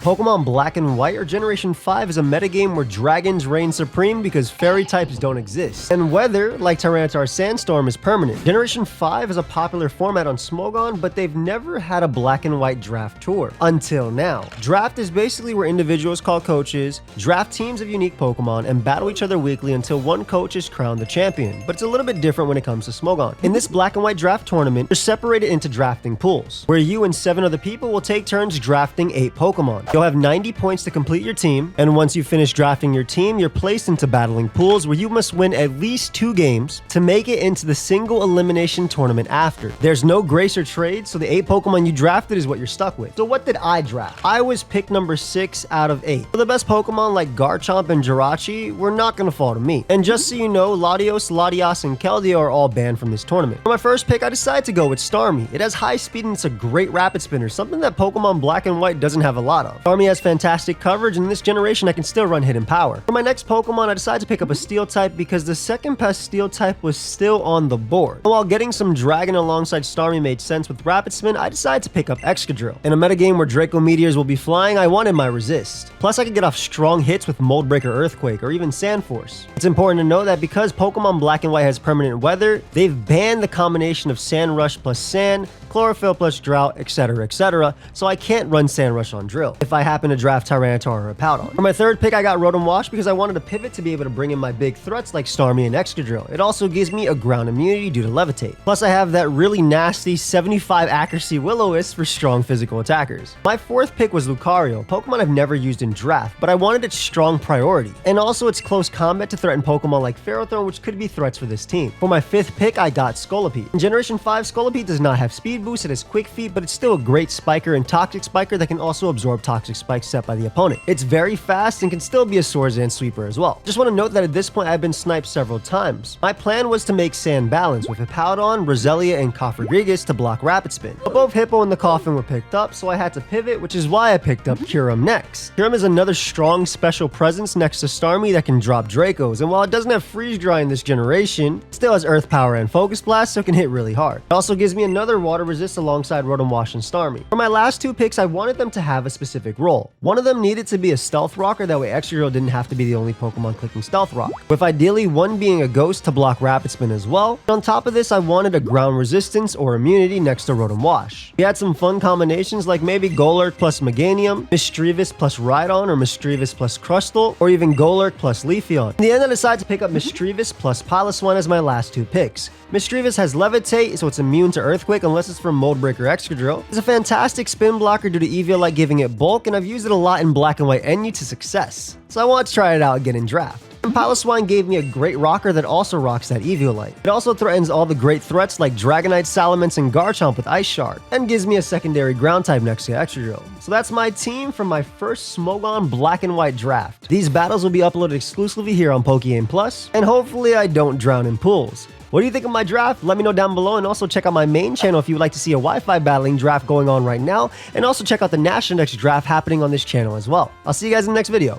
Pokemon Black and White or Generation 5 is a metagame where dragons reign supreme because fairy types don't exist, and weather, like Tyranitar Sandstorm, is permanent. Generation 5 is a popular format on Smogon, but they've never had a Black and White draft tour. Until now. Draft is basically where individuals called coaches draft teams of unique Pokemon and battle each other weekly until one coach is crowned the champion, but it's a little bit different when it comes to Smogon. In this Black and White draft tournament, you're separated into drafting pools, where you and 7 other people will take turns drafting 8 Pokemon. You'll have 90 points to complete your team, and once you finish drafting your team, you're placed into battling pools where you must win at least 2 games to make it into the single elimination tournament after. There's no grace or trade, so the 8 Pokemon you drafted is what you're stuck with. So what did I draft? I was pick number 6 out of 8. For the best Pokemon like Garchomp and Jirachi were not going to fall to me. And just so you know, Latios, Latias, and Keldeo are all banned from this tournament. For my first pick, I decided to go with Starmie. It has high speed and it's a great rapid spinner, something that Pokemon Black and White doesn't have a lot of. Starmie has fantastic coverage, and in this generation I can still run Hidden Power. For my next Pokemon, I decided to pick up a Steel type because the second best Steel type was still on the board. And while getting some Dragon alongside Starmie made sense with Rapid Spin, I decided to pick up Excadrill. In a metagame where Draco Meteors will be flying, I wanted my Resist. Plus I could get off strong hits with Mold Breaker Earthquake or even Sand Force. It's important to note that because Pokemon Black and White has permanent weather, they've banned the combination of Sand Rush plus Sand, Chlorophyll plus Drought, etc., so I can't run Sand Rush on Drill if I happen to draft Tyranitar or a Powdon. For my third pick, I got Rotom Wash because I wanted to pivot to be able to bring in my big threats like Starmie and Excadrill. It also gives me a ground immunity due to Levitate. Plus I have that really nasty 75 accuracy Will-O-Wisp for strong physical attackers. My fourth pick was Lucario, Pokemon I've never used in draft, but I wanted its strong priority, and also its close combat to threaten Pokemon like Ferrothorn, which could be threats for this team. For my fifth pick, I got Scolipede. In Generation 5, Scolipede does not have speed boost, it has quick feet, but it's still a great spiker and toxic spiker that can also absorb toxic spikes set by the opponent. It's very fast and can still be a Swords-Dance sweeper as well. Just want to note that at this point I've been sniped several times. My plan was to make Sand balance with Hippowdon, Roselia, and Cofagrigus to block Rapid Spin. But both Hippo and the Coffin were picked up, so I had to pivot, which is why I picked up Kyurem next. Kyurem is another strong special presence next to Starmie that can drop Dracos, and while it doesn't have Freeze Dry in this generation, it still has Earth Power and Focus Blast, so it can hit really hard. It also gives me another water resist alongside Rotom Wash and Starmie. For my last 2 picks, I wanted them to have a specific role. One of them needed to be a Stealth Rocker, that way Excadrill didn't have to be the only Pokemon clicking Stealth Rock, with ideally one being a Ghost to block Rapid Spin as well. And on top of this, I wanted a Ground Resistance or Immunity next to Rotom Wash. We had some fun combinations like maybe Golurk plus Meganium, Misdreavus plus Rhydon, or Misdreavus plus Crustle, or even Golurk plus Leafeon. In the end, I decided to pick up Misdreavus plus Piloswine as my last 2 picks. Misdreavus has Levitate, so it's immune to Earthquake unless it's from Mold Breaker Excadrill. It's a fantastic spin blocker due to Eviolite giving it bulk, and I've used it a lot in Black and White NU to success, so I want to try it out again in draft. And Piloswine gave me a great rocker that also rocks that Eviolite. It also threatens all the great threats like Dragonite, Salamence, and Garchomp with Ice Shard, and gives me a secondary ground type next to Excadrill. So that's my team from my first Smogon Black and White draft. These battles will be uploaded exclusively here on pokeaimPlus, and hopefully I don't drown in pools. What do you think of my draft? Let me know down below, and also check out my main channel if you would like to see a Wi-Fi battling draft going on right now, and also check out the National Next draft happening on this channel as well. I'll see you guys in the next video.